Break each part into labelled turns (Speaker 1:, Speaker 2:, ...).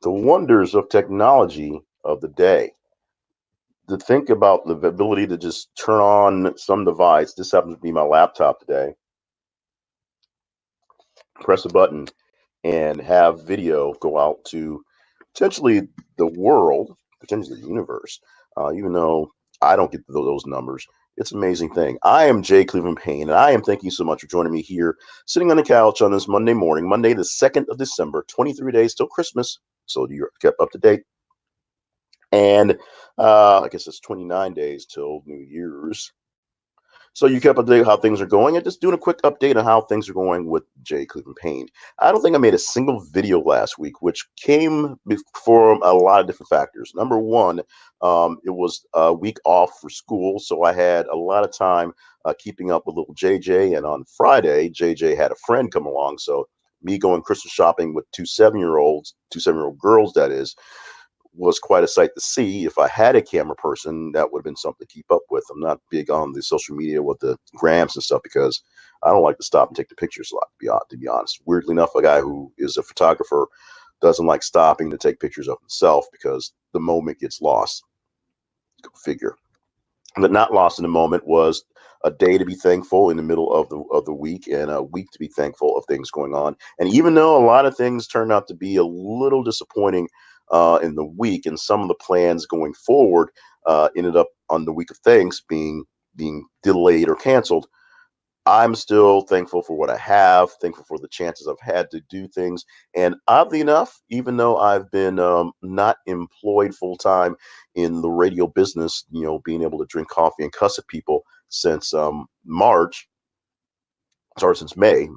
Speaker 1: The wonders of technology of the day. To think about the ability to just turn on some device, this happens to be my laptop today, press a button, and have video go out to potentially the world, potentially the universe, even though I don't get those numbers. It's an amazing thing. I am Jay Cleveland Payne, and I am thanking you so much for joining me here, sitting on the couch on this Monday morning, Monday the 2nd of December, 23 days till Christmas. So you're kept up to date. And I guess it's 29 days till New Year's. So you kept updated how things are going, and just doing a quick update on how things are going with Jay Cleveland Payne. I don't think I made a single video last week, which came from a lot of different factors. Number one, it was a week off for school, so I had a lot of time keeping up with little JJ. And on Friday, JJ had a friend come along, so me going Christmas shopping with two 7-year-olds, two 7-year-old girls, that is, was quite a sight to see. If I had a camera person, that would have been something to keep up with. I'm not big on the social media with the grams and stuff because I don't like to stop and take the pictures a lot, to be honest. Weirdly enough, a guy who is a photographer doesn't like stopping to take pictures of himself because the moment gets lost. Go figure. But not lost in the moment was a day to be thankful in the middle of the week, and a week to be thankful of things going on. And even though a lot of things turned out to be a little disappointing in the week, and some of the plans going forward ended up on the week of things being delayed or canceled, I'm still thankful for what I have, thankful for the chances I've had to do things. And oddly enough, even though I've been not employed full time in the radio business, being able to drink coffee and cuss at people since March, sorry, since May,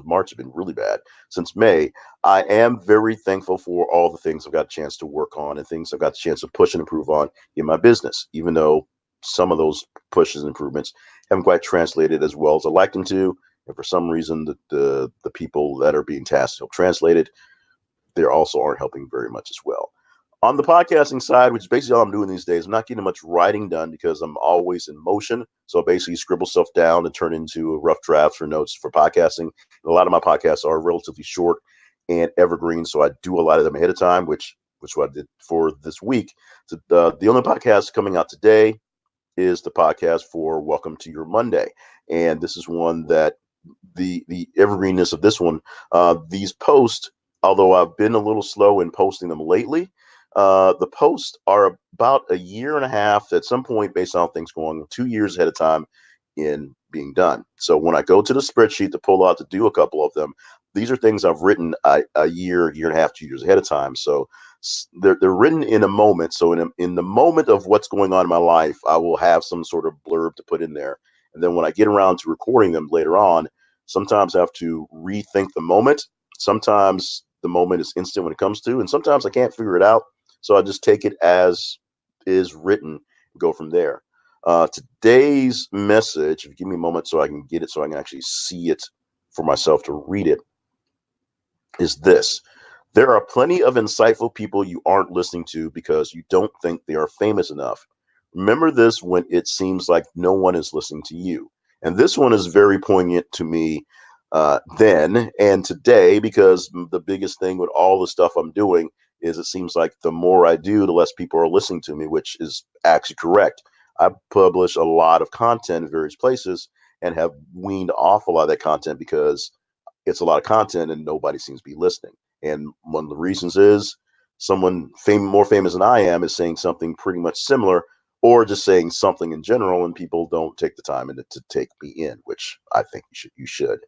Speaker 1: March has been really bad. Since May, I am very thankful for all the things I've got a chance to work on and things I've got a chance to push and improve on in my business, even though some of those pushes and improvements haven't quite translated as well as I'd like them to. And for some reason, the people that are being tasked to help translate it, they also aren't helping very much as well. On the podcasting side, which is basically all I'm doing these days, I'm not getting much writing done because I'm always in motion. So I basically scribble stuff down and turn into rough drafts or notes for podcasting. And a lot of my podcasts are relatively short and evergreen, so I do a lot of them ahead of time, which what I did for this week. So the only podcast coming out today is the podcast for Welcome to Your Monday, and this is one that the evergreenness of this one, these posts, although I've been a little slow in posting them lately, the posts are about a year and a half at some point based on things going 2 years ahead of time in being done. So when I go to the spreadsheet to pull out to do a couple of them, these are things I've written a year and a half, 2 years ahead of time. So they're written in a moment. So in the moment of what's going on in my life, I will have some sort of blurb to put in there. And then when I get around to recording them later on, sometimes I have to rethink the moment. Sometimes the moment is instant when it comes to, and sometimes I can't figure it out. So I just take it as is written and go from there. Today's message, if you give me a moment so I can get it, so I can actually see it for myself to read it, is this. There are plenty of insightful people you aren't listening to because you don't think they are famous enough. Remember this when it seems like no one is listening to you. And this one is very poignant to me then and today because the biggest thing with all the stuff I'm doing is it seems like the more I do, the less people are listening to me, which is actually correct. I publish a lot of content in various places and have weaned off a lot of that content because it's a lot of content and nobody seems to be listening. And one of the reasons is someone more famous than I am is saying something pretty much similar or just saying something in general, and people don't take the time to take me in, which I think you should.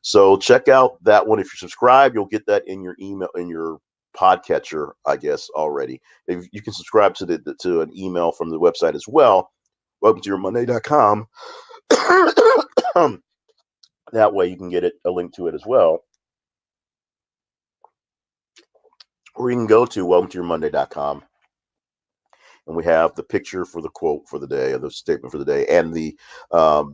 Speaker 1: So check out that one. If you subscribe, you'll get that in your email, in your podcatcher, I guess, already. If you can subscribe to an email from the website as well, welcome to yourmonday.com. That way you can get a link to it as well. Or you can go to welcome-to-your-monday.com, and we have the picture for the quote for the day, or the statement for the day, and the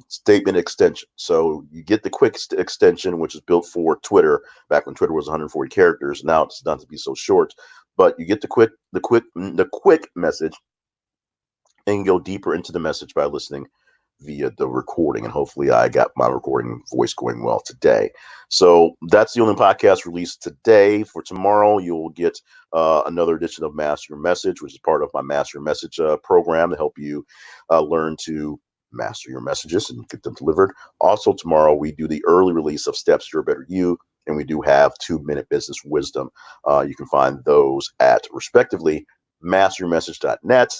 Speaker 1: statement extension. So you get the quick extension, which is built for Twitter, back when Twitter was 140 characters. Now it's done to be so short, but you get the quick message, and you go deeper into the message by listening via the recording, and hopefully I got my recording voice going well today. So that's the only podcast released today. For tomorrow, you'll get another edition of Master Your Message, which is part of my Master Your Message program to help you learn to master your messages and get them delivered. Also, tomorrow we do the early release of Steps to Your Better You, and we do have 2-minute business wisdom. You can find those at, respectively, masteryourmessage.net,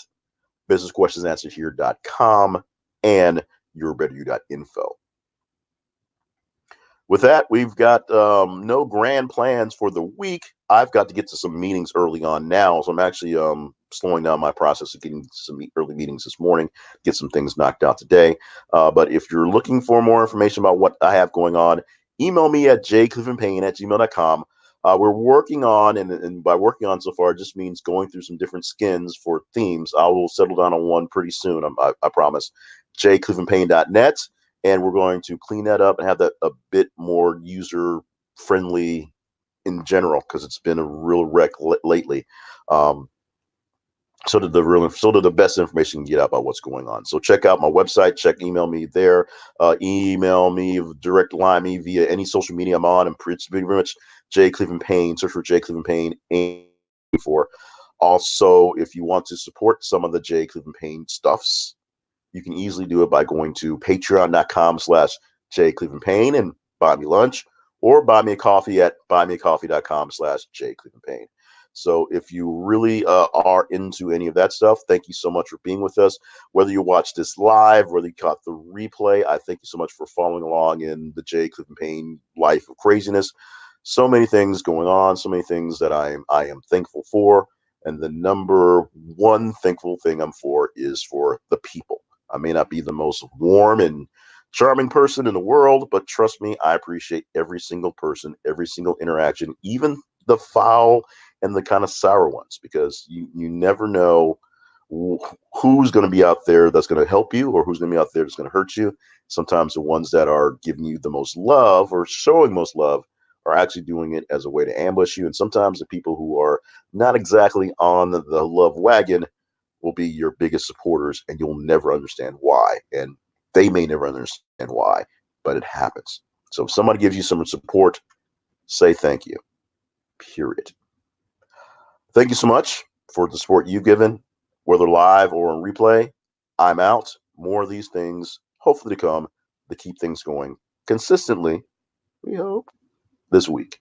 Speaker 1: businessquestionsansweredhere.com, and yourbetteryou.info. With that, we've got no grand plans for the week. I've got to get to some meetings early on now, so I'm actually slowing down my process of getting some early meetings this morning, get some things knocked out today. But if you're looking for more information about what I have going on, email me at jclevelandpayne@gmail.com. We're working on, and by working on so far, it just means going through some different skins for themes. I will settle down on one pretty soon, I promise. jclevelandpayne.net. And we're going to clean that up and have that a bit more user friendly in general, because it's been a real wreck lately. So that the best information you can get out about what's going on. So check out my website. Email me there. Email me, direct line me via any social media I'm on. And pretty much J Cleveland Payne. Search for J Cleveland Payne. Also, if you want to support some of the J Cleveland Payne stuffs, you can easily do it by going to patreon.com/jclevelandpayne and buy me lunch, or buy me a coffee at buymeacoffee.com/jclevelandpayne. So if you really are into any of that stuff, thank you so much for being with us. Whether you watch this live, whether you caught the replay, I thank you so much for following along in the J Cleveland Payne life of craziness. So many things going on, so many things that I am thankful for. And the number one thankful thing I'm for is for the people. I may not be the most warm and charming person in the world, but trust me, I appreciate every single person, every single interaction, even the foul and the kind of sour ones, because you never know who's going to be out there that's going to help you, or who's going to be out there that's going to hurt you. Sometimes the ones that are giving you the most love or showing most love are actually doing it as a way to ambush you. And sometimes the people who are not exactly on the love wagon will be your biggest supporters, and you'll never understand why. And they may never understand why, but it happens. So if somebody gives you some support, say thank you. Period. Thank you so much for the support you've given, whether live or on replay. I'm out. More of these things, hopefully to come, to keep things going consistently, we hope, this week.